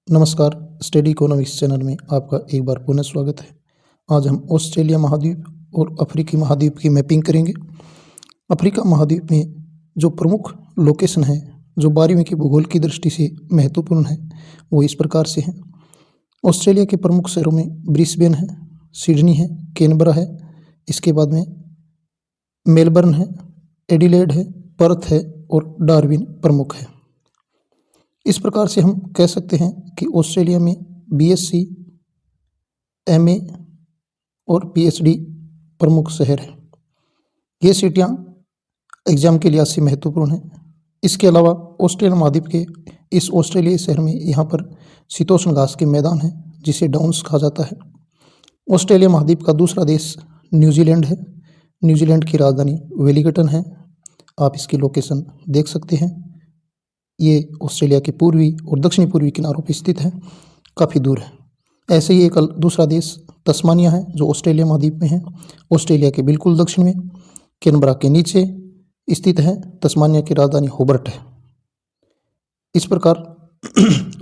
नमस्कार, study economics channel में आपका एक बार पुनः स्वागत है। आज हम ऑस्ट्रेलिया महाद्वीप और अफ्रीकी महाद्वीप की मैपिंग करेंगे। अफ्रीका महाद्वीप में जो प्रमुख लोकेशन हैं, जो 12वीं की भूगोल की दृष्टि से महत्वपूर्ण है, वो इस प्रकार से हैं। ऑस्ट्रेलिया के प्रमुख शहरों में ब्रिस्बेन है, सिडनी है, कैनबरा है, इसके बाद में मेलबर्न है, एडिलेड है, पर्थ है और डार्विन प्रमुख है। इस प्रकार से हम कह सकते हैं कि ऑस्ट्रेलिया में बीएससी, एमए और पीएचडी प्रमुख शहर हैं। ये सीटियाँ एग्ज़ाम के लिहाज से महत्वपूर्ण हैं। इसके अलावा ऑस्ट्रेलिया महाद्वीप के इस ऑस्ट्रेलियाई शहर में यहाँ पर शीतोष्ण घास के मैदान हैं, जिसे डाउन्स कहा जाता है। ऑस्ट्रेलिया महाद्वीप का दूसरा देश न्यूजीलैंड है। न्यूजीलैंड की राजधानी वेलिंगटन है। आप इसकी लोकेशन देख सकते हैं। ये ऑस्ट्रेलिया के पूर्वी और दक्षिणी पूर्वी किनारों पर स्थित है, काफ़ी दूर है। ऐसे ही एक दूसरा देश तस्मानिया है, जो ऑस्ट्रेलिया महाद्वीप में है। ऑस्ट्रेलिया के बिल्कुल दक्षिण में कैनबरा के नीचे स्थित है। तस्मानिया की राजधानी होबर्ट है। इस प्रकार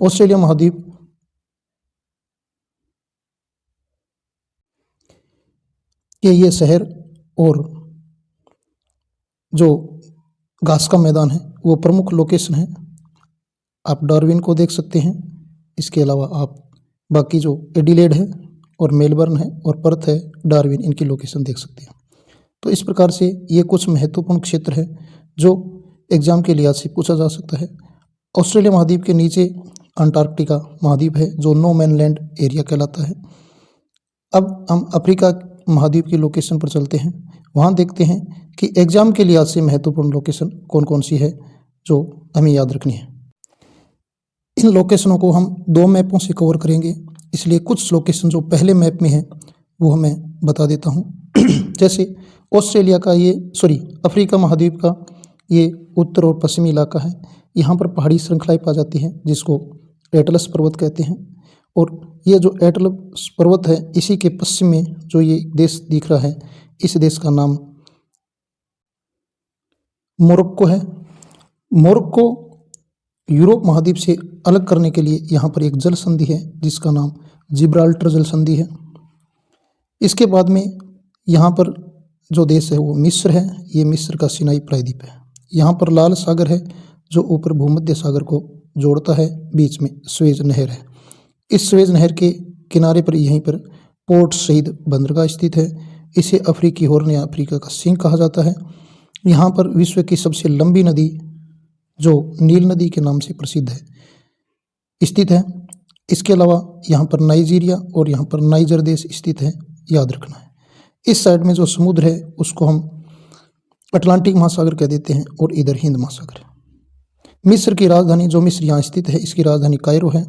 ऑस्ट्रेलिया महाद्वीप के ये शहर और जो घास का मैदान है वो प्रमुख लोकेशन है। आप डार्विन को देख सकते हैं। इसके अलावा आप बाकी जो एडिलेड है और मेलबर्न है और पर्थ है, डार्विन, इनकी लोकेशन देख सकते हैं। तो इस प्रकार से ये कुछ महत्वपूर्ण क्षेत्र है जो एग्ज़ाम के लिहाज से पूछा जा सकता है। ऑस्ट्रेलिया महाद्वीप के नीचे अंटार्कटिका महाद्वीप है, जो नो मैन लैंड एरिया कहलाता है। अब हम अफ्रीका महाद्वीप की लोकेशन पर चलते हैं। वहाँ देखते हैं कि एग्ज़ाम के लिहाज से महत्वपूर्ण लोकेशन कौन कौन सी है जो हमें याद रखनी है। इन लोकेशनों को हम 2 मैपों से कवर करेंगे, इसलिए कुछ लोकेशन जो पहले मैप में है वो मैं बता देता हूँ। जैसे ऑस्ट्रेलिया का अफ्रीका महाद्वीप का ये उत्तर और पश्चिमी इलाका है। यहाँ पर पहाड़ी श्रृंखलाएँ पाई जाती हैं, जिसको एटलस पर्वत कहते हैं। और ये जो एटलस पर्वत है, इसी के पश्चिम में जो ये देश दिख रहा है, इस देश का नाम मोरक्को है। मोरक्को यूरोप महाद्वीप से अलग करने के लिए यहाँ पर एक जल संधि है, जिसका नाम जिब्राल्टर जल संधि है। इसके बाद में यहाँ पर जो देश है वो मिस्र है। ये मिस्र का सिनाई प्रायद्वीप है। यहाँ पर लाल सागर है, जो ऊपर भूमध्य सागर को जोड़ता है। बीच में स्वेज नहर है। इस स्वेज नहर के किनारे पर यहीं पर पोर्ट सईद बंदरगाह स्थित है। इसे अफ्रीकी हॉर्न या अफ्रीका का सिंह कहा जाता है। यहाँ पर विश्व की सबसे लंबी नदी, जो नील नदी के नाम से प्रसिद्ध है, स्थित है। इसके अलावा यहाँ पर नाइजीरिया और यहाँ पर नाइजर देश स्थित है, याद रखना है। इस साइड में जो समुद्र है उसको हम अटलांटिक महासागर कह देते हैं और इधर हिंद महासागर है। मिस्र की राजधानी, जो मिस्र यहाँ स्थित है, इसकी राजधानी कायरो है।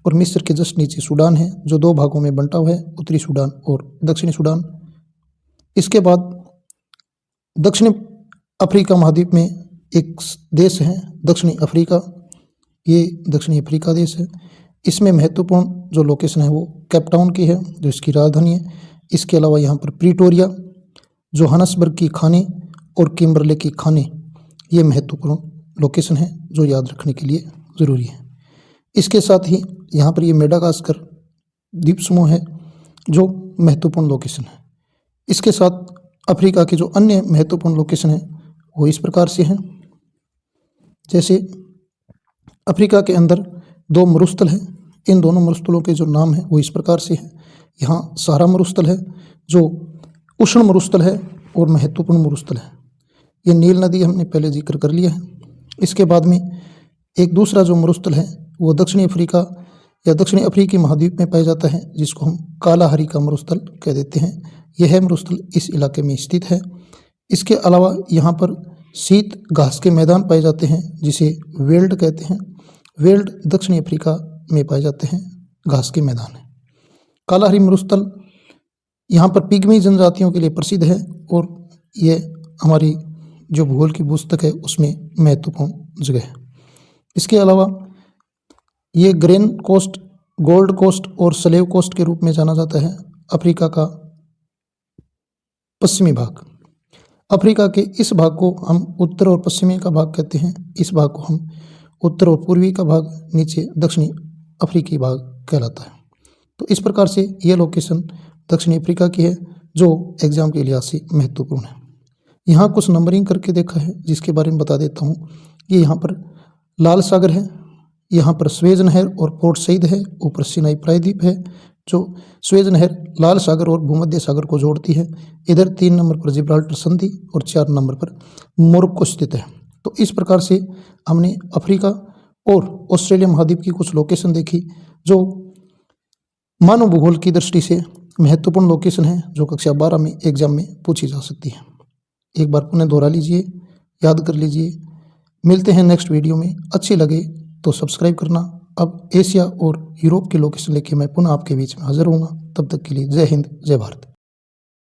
और मिस्र के जस्ट नीचे सूडान है, जो 2 भागों में बंटा हुआ है, उत्तरी सूडान और दक्षिणी सूडान। इसके बाद दक्षिणी अफ्रीका महाद्वीप में एक देश है दक्षिणी अफ्रीका। ये दक्षिणी अफ्रीका देश है। इसमें महत्वपूर्ण जो लोकेशन है वो कैपटाउन की है, जो इसकी राजधानी है। इसके अलावा यहाँ पर प्रीटोरिया, जोहानसबर्ग की खाने और किम्बरले की खाने, ये महत्वपूर्ण लोकेशन है जो याद रखने के लिए ज़रूरी है। इसके साथ ही यहाँ पर ये मेडागास्कर द्वीप समूह है, जो महत्वपूर्ण लोकेशन है। इसके साथ अफ्रीका के जो अन्य महत्वपूर्ण लोकेशन है वो इस प्रकार से हैं। जैसे अफ्रीका के अंदर 2 मरुस्थल हैं। इन दोनों मरुस्थलों के जो नाम हैं वो इस प्रकार से हैं। यहाँ सहारा मरुस्थल है, जो उष्ण मरुस्थल है और महत्वपूर्ण मरुस्थल है। ये नील नदी हमने पहले जिक्र कर लिया है। इसके बाद में एक दूसरा जो मरुस्थल है वो दक्षिणी अफ्रीका या दक्षिणी अफ्रीकी महाद्वीप में पाया जाता है, जिसको हम कालाहारी का मरुस्थल कह देते हैं। यह मरुस्थल इस इलाके में स्थित है। इसके अलावा यहाँ पर शीत घास के मैदान पाए जाते हैं, जिसे वेल्ड कहते हैं। वेल्ड दक्षिणी अफ्रीका में पाए जाते हैं, घास के मैदान है। कालाहारी मरुस्थल यहाँ पर पिग्मी जनजातियों के लिए प्रसिद्ध है और ये हमारी जो भूगोल की पुस्तक है उसमें महत्वपूर्ण जगह है। इसके अलावा ये ग्रेन कोस्ट, गोल्ड कोस्ट और स्लेव कोस्ट के रूप में जाना जाता है अफ्रीका का पश्चिमी भाग। अफ्रीका के इस भाग को हम उत्तर और पश्चिमी का भाग कहते हैं। इस भाग को हम उत्तर और पूर्वी का भाग, नीचे दक्षिणी अफ्रीकी भाग कहलाता है। तो इस प्रकार से यह लोकेशन दक्षिणी अफ्रीका की है जो एग्जाम के लिहाज से महत्वपूर्ण है। यहाँ कुछ नंबरिंग करके देखा है जिसके बारे में बता देता हूँ। ये यहाँ पर लाल सागर है, यहाँ पर स्वेज नहर और पोर्ट सईद है, ऊपर सिनाई प्रायद्वीप है जो स्वेज नहर लाल सागर और भूमध्य सागर को जोड़ती है। इधर 3 नंबर पर जिब्राल्टर संधि और 4 नंबर पर मोरक्को स्थित है। तो इस प्रकार से हमने अफ्रीका और ऑस्ट्रेलिया महाद्वीप की कुछ लोकेशन देखी जो मानव भूगोल की दृष्टि से महत्वपूर्ण लोकेशन है, जो कक्षा 12 में एग्जाम में पूछी जा सकती है। एक बार पुनः दोहरा लीजिए, याद कर लीजिए। मिलते हैं नेक्स्ट वीडियो में। अच्छी लगे तो सब्सक्राइब करना। अब एशिया और यूरोप की लोकेशन लेके मैं पुनः आपके बीच में हाजिर होऊंगा। तब तक के लिए जय हिंद, जय भारत।